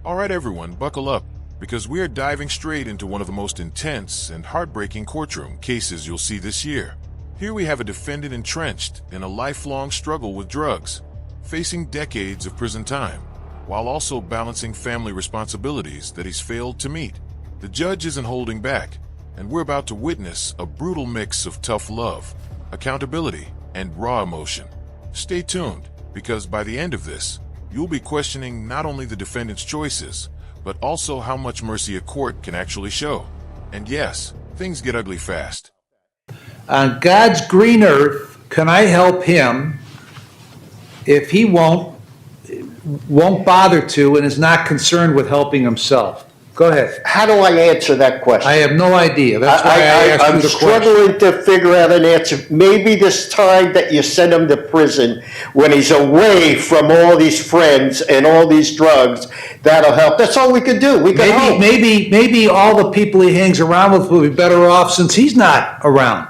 Alright everyone, buckle up, because we are diving straight into one of the most intense and heartbreaking courtroom cases you'll see this year. Here we have a defendant entrenched in a lifelong struggle with drugs, facing decades of prison time, while also balancing family responsibilities that he's failed to meet. The judge isn't holding back, and we're about to witness a brutal mix of tough love, accountability, and raw emotion. Stay tuned, because by the end of this, you'll be questioning not only the defendant's choices, but also how much mercy a court can actually show. And yes, things get ugly fast. On God's green earth, can I help him if he won't bother to and is not concerned with helping himself? Go ahead. How do I answer that question? I have no idea. That's why I asked you I'm the question. struggling to figure out an answer. Maybe this time that you send him to prison, when he's away from all these friends and all these drugs, that'll help. That's all we could do. We could hope. Maybe all the people he hangs around with will be better off since he's not around.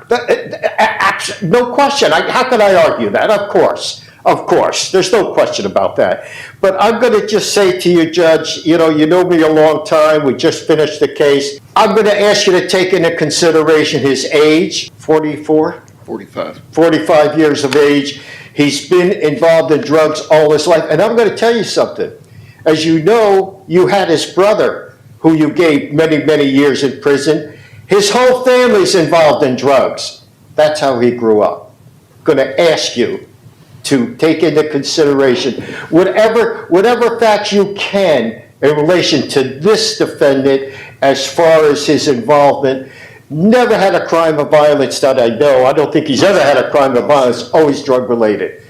No question. How can I argue that? Of course. Of course. There's no question about that. But I'm going to just say to you, Judge, you know me a long time. We just finished the case. I'm going to ask you to take into consideration his age, 44? 45. 45 years of age. He's been involved in drugs all his life. And I'm going to tell you something. As you know, you had his brother, who you gave many, many years in prison. His whole family's involved in drugs. That's how he grew up. I'm going to ask you to take into consideration whatever facts you can in relation to this defendant as far as his involvement. Never had a crime of violence that I know. I don't think he's ever had a crime of violence, always drug related.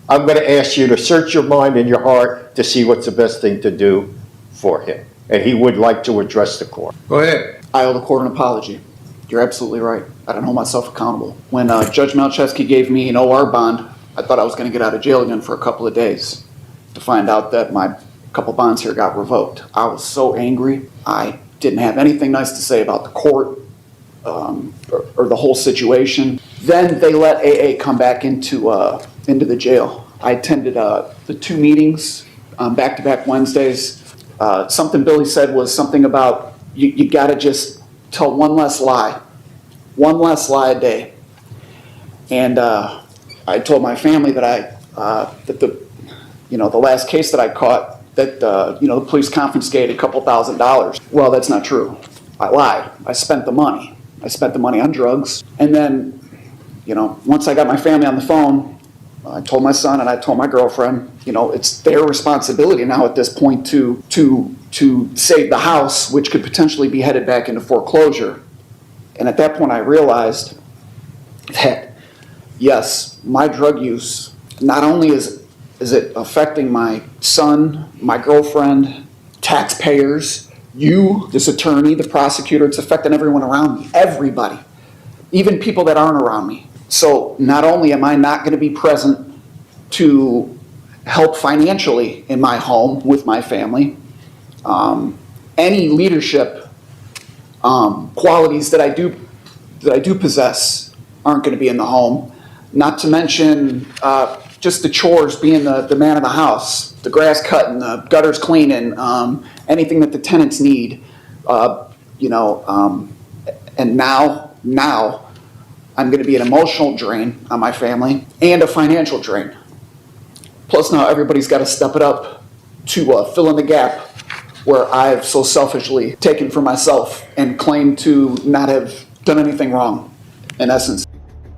I'm going to ask you to search your mind and your heart to see what's the best thing to do for him. And he would like to address the court. Go ahead. I owe the court an apology. You're absolutely right. I don't hold myself accountable. When Judge Malczewski gave me an OR bond, I thought I was going to get out of jail again for a couple of days to find out that my couple bonds here got revoked. I was so angry. I didn't have anything nice to say about the court or the whole situation. Then they let AA come back into the jail. I attended the two meetings back-to-back Wednesdays. Something Billy said was something about you got to just tell one less lie a day. And I told my family that that the last case that I caught, that the police confiscated a couple $1,000. Well, that's not true. I lied. I spent the money. I spent the money on drugs. And then, once I got my family on the phone, I told my son and I told my girlfriend, it's their responsibility now at this point to save the house, which could potentially be headed back into foreclosure. And at that point, I realized that, yes, my drug use, not only is it affecting my son, my girlfriend, taxpayers, you, this attorney, the prosecutor, it's affecting everyone around me, everybody, even people that aren't around me. So not only am I not going to be present to help financially in my home with my family, any leadership qualities that I do possess aren't going to be in the home. Not to mention just the chores, being the man of the house, the grass cutting, the gutters cleaning, anything that the tenants need, and now I'm going to be an emotional drain on my family and a financial drain. Plus now everybody's got to step it up to fill in the gap where I've so selfishly taken for myself and claimed to not have done anything wrong, in essence.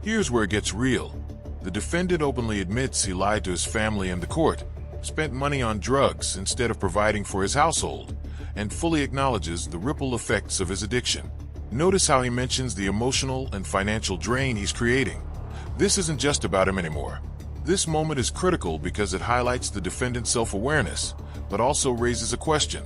Here's where it gets real. The defendant openly admits he lied to his family and the court, spent money on drugs instead of providing for his household, and fully acknowledges the ripple effects of his addiction. Notice how he mentions the emotional and financial drain he's creating. This isn't just about him anymore. This moment is critical because it highlights the defendant's self-awareness, but also raises a question.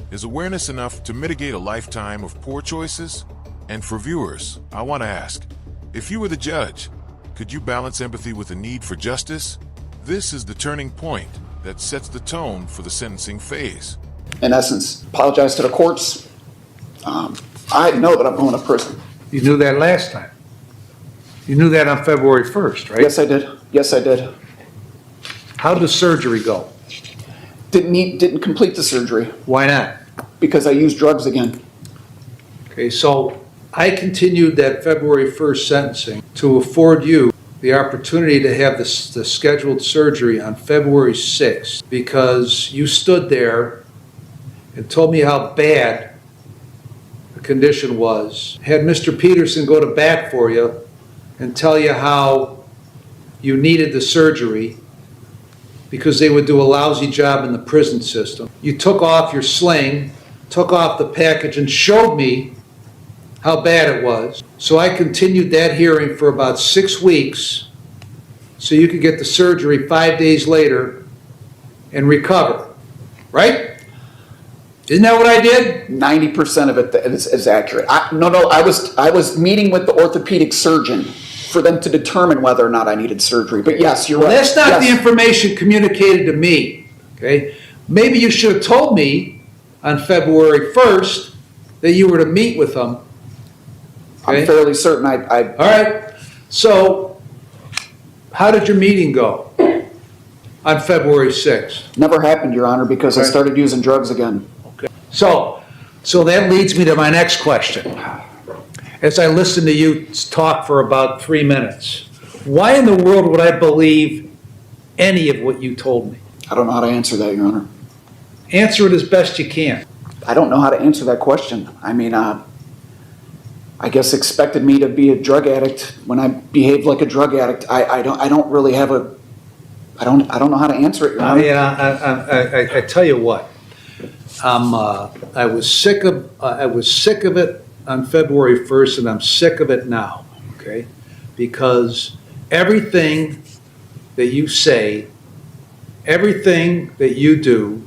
Is awareness enough to mitigate a lifetime of poor choices? And for viewers, I want to ask, if you were the judge, could you balance empathy with a need for justice? This is the turning point that sets the tone for the sentencing phase. In essence, apologize to the courts. I know that I'm going to prison. You knew that last time. You knew that on February 1st, right? Yes, I did. Yes, I did. How did the surgery go? Didn't complete the surgery Why not? because I used drugs again. Okay, so I continued that February 1st sentencing to afford you the opportunity to have the scheduled surgery on February 6th because you stood there and told me how bad the condition was. Had Mr. Peterson go to bat for you and tell you how you needed the surgery because they would do a lousy job in the prison system. You took off your sling, took off the package, and showed me how bad it was. So I continued that hearing for about 6 weeks so you could get the surgery 5 days later and recover. Right? Isn't that what I did? 90% of it is accurate. I was meeting with the orthopedic surgeon for them to determine whether or not I needed surgery. But yes, you're right. That's not Yes. the information communicated to me. Okay? Maybe you should have told me on February 1st that you were to meet with them. Okay? I'm fairly certain All right. So, how did your meeting go on February 6th? never happened, Your Honor, because I Right. started using drugs again. So that leads me to my next question. As I listened to you talk for about 3 minutes, why in the world would I believe any of what you told me? I don't know how to answer that, Your Honor. Answer it as best you can. I don't know how to answer that question. I mean, I guess expected me to be a drug addict when I behaved like a drug addict. I don't really have a. I don't know how to answer it, Your Honor. I tell you what, I was sick of it on February 1st, and I'm sick of it now. Okay, because everything that you say, everything that you do,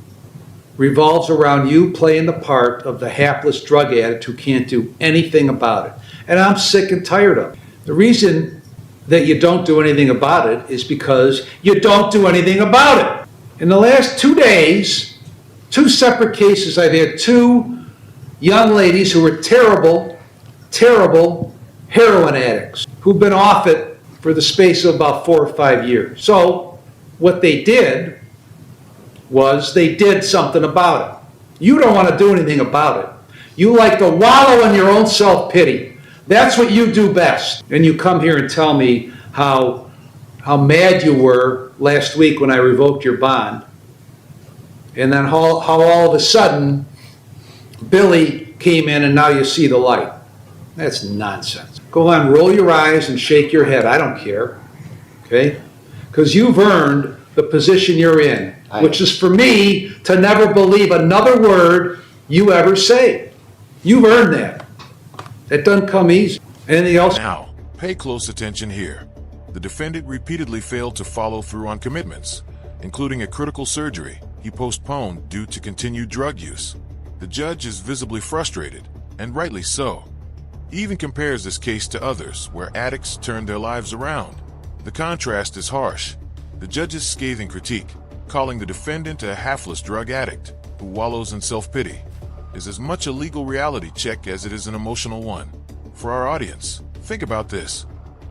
revolves around you playing the part of the hapless drug addict who can't do anything about it. And I'm sick and tired of it. The reason that you don't do anything about it is because you don't do anything about it. In the last 2 days, 2 separate cases, I've had 2 young ladies who were terrible, terrible heroin addicts who've been off it for the space of about 4 or 5 years. So what they did was they did something about it. You don't want to do anything about it. You like to wallow in your own self-pity. That's what you do best. And you come here and tell me how mad you were last week when I revoked your bond. And then how all of a sudden Billy came in and now you see the light. That's nonsense. Go on, roll your eyes and shake your head. I don't care. Okay? Because you've earned the position you're in, which is for me to never believe another word you ever say. You've earned that. That doesn't come easy. Anything else? Now, pay close attention here. The defendant repeatedly failed to follow through on commitments, including a critical surgery he postponed due to continued drug use. The judge is visibly frustrated, and rightly so. He even compares this case to others where addicts turn their lives around. The contrast is harsh. The judge's scathing critique, calling the defendant a hapless drug addict who wallows in self-pity, is as much a legal reality check as it is an emotional one. For our audience, think about this.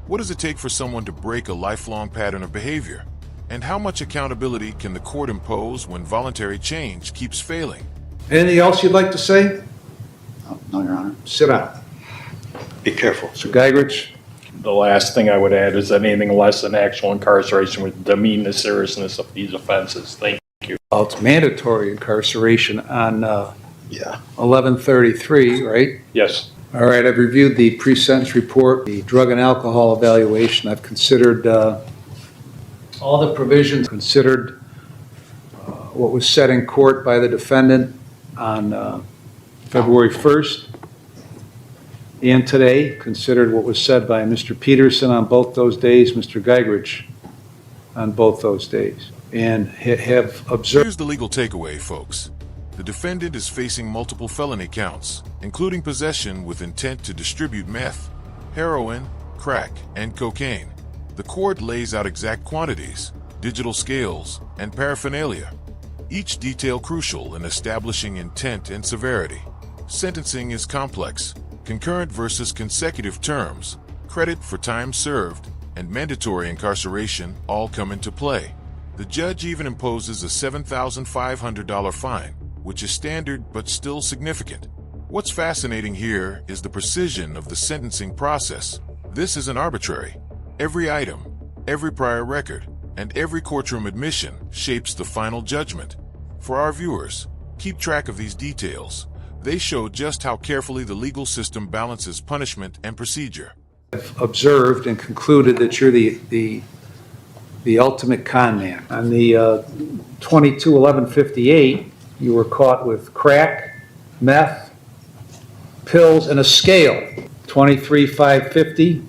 What does it take for someone to break a lifelong pattern of behavior? And how much accountability can the court impose when voluntary change keeps failing? Anything else you'd like to say? No, Your Honor. Sit down. Be careful. Mr. Geigrich? The last thing I would add is that anything less than actual incarceration would demean the seriousness of these offenses. Thank you. Well, it's mandatory incarceration on Yeah. 1133, right? Yes. All right, I've reviewed the pre-sentence report, the drug and alcohol evaluation. I've considered all the provisions, considered what was said in court by the defendant on February 1st and today, considered what was said by Mr. Peterson on both those days, Mr. Geigrich on both those days, and have observed. Here's the legal takeaway, folks. The defendant is facing multiple felony counts, including possession with intent to distribute meth, heroin, crack, and cocaine. The court lays out exact quantities, digital scales, and paraphernalia, each detail crucial in establishing intent and severity. Sentencing is complex. Concurrent versus consecutive terms, credit for time served, and mandatory incarceration all come into play. The judge even imposes a $7,500 fine, which is standard but still significant. What's fascinating here is the precision of the sentencing process. This isn't arbitrary. Every item, every prior record, and every courtroom admission shapes the final judgment. For our viewers, keep track of these details. They show just how carefully the legal system balances punishment and procedure. I've observed and concluded that you're the ultimate con man. On the 22/11/58, you were caught with crack, meth, pills, and a scale. 23/550,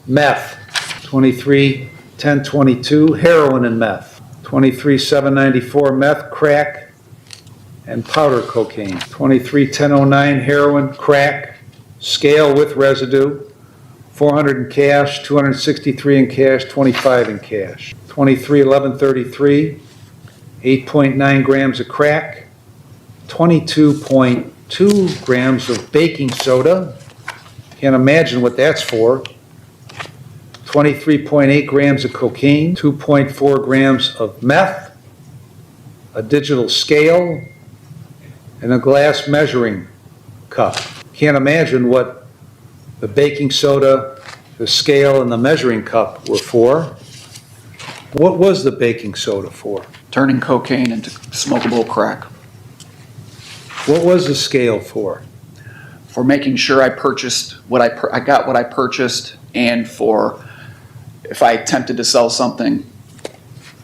meth. 23/10/22, heroin and meth. 23/794, meth, crack, and powder cocaine. 23/10/09, heroin, crack, scale with residue. 400 in cash, 263 in cash, 25 in cash. 23/11/33, 8.9 grams of crack, 22.2 grams of baking soda. Can't imagine what that's for. 23.8 grams of cocaine, 2.4 grams of meth, a digital scale, and a glass measuring cup. Can't imagine what the baking soda, the scale, and the measuring cup were for. What was the baking soda for? Turning cocaine into smokable crack. What was the scale for? For making sure I purchased I got what I purchased, and for if I attempted to sell something,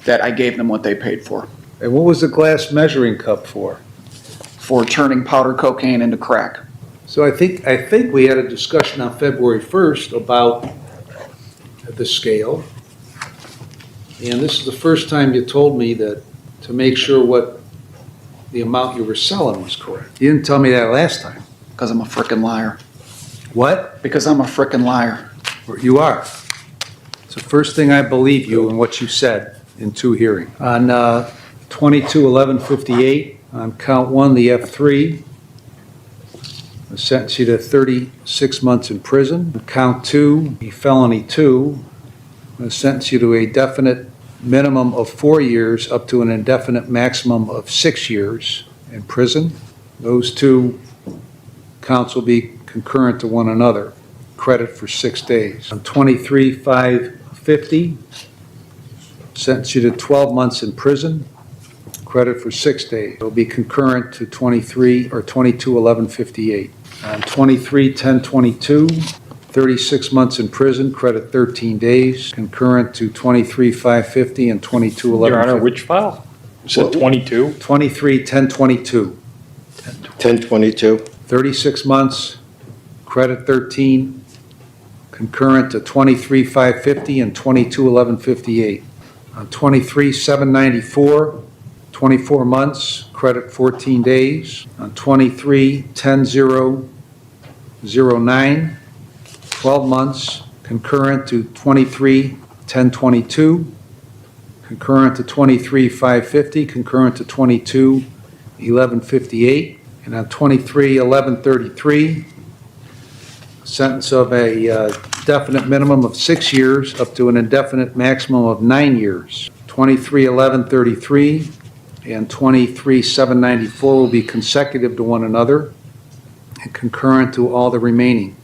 that I gave them what they paid for. And what was the glass measuring cup for? For turning powder cocaine into crack. So I think we had a discussion on February 1st about the scale. And this is the first time you told me that to make sure what the amount you were selling was correct. You didn't tell me that last time. Because I'm a frickin' liar. What? Because I'm a frickin' liar. You are. It's the first thing I believe you in what you said in two hearings. On 22/11/58, on count one, the F3, I sentence you to 36 months in prison. On count two, the felony 2, I sentence you to a definite minimum of 4 years up to an indefinite maximum of 6 years in prison. Those two counts will be concurrent to one another. Credit for 6 days. On 23/550, sentence you to 12 months in prison. Credit for 6 days. It will be concurrent to 22/11/58. On 23/10/22, 36 months in prison, credit 13 days, concurrent to 23/550 and 22/11/50. Your Honor, which file? You said 22? 23/10/22. 1022. 36 months, credit 13, concurrent to 23/550 and 22/11/58. On 23/794, 24 months, credit 14 days. On 23/10/09, 12 months, concurrent to 23/10/22, concurrent to 23/550, concurrent to 22/11/58. And on 23/11/33, sentence of a definite minimum of 6 years up to an indefinite maximum of 9 years. 23/11/33 and 23/794 will be consecutive to one another and concurrent to all the remaining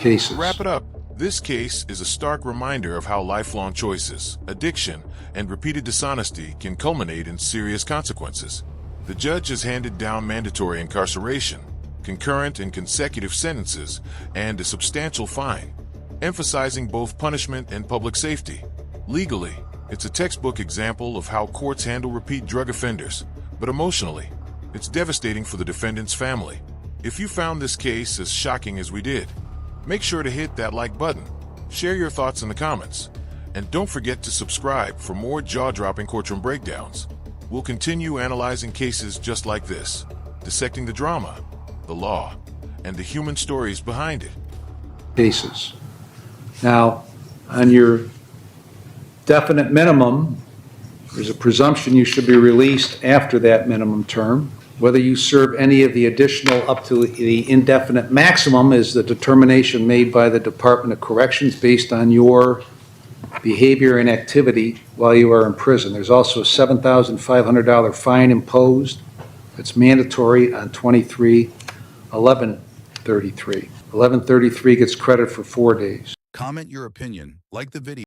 cases. To wrap it up, this case is a stark reminder of how lifelong choices, addiction, and repeated dishonesty can culminate in serious consequences. The judge has handed down mandatory incarceration, concurrent and consecutive sentences, and a substantial fine, emphasizing both punishment and public safety. Legally, it's a textbook example of how courts handle repeat drug offenders, but emotionally, it's devastating for the defendant's family. If you found this case as shocking as we did, make sure to hit that like button, share your thoughts in the comments, and don't forget to subscribe for more jaw-dropping courtroom breakdowns. We'll continue analyzing cases just like this, dissecting the drama, the law, and the human stories behind it. Cases. Now, on your definite minimum, there's a presumption you should be released after that minimum term. Whether you serve any of the additional up to the indefinite maximum is the determination made by the Department of Corrections based on your behavior and activity while you are in prison. There's also a $7,500 fine imposed. It's mandatory on 23/11/33. 11/33 gets credit for 4 days. Comment your opinion, like the video.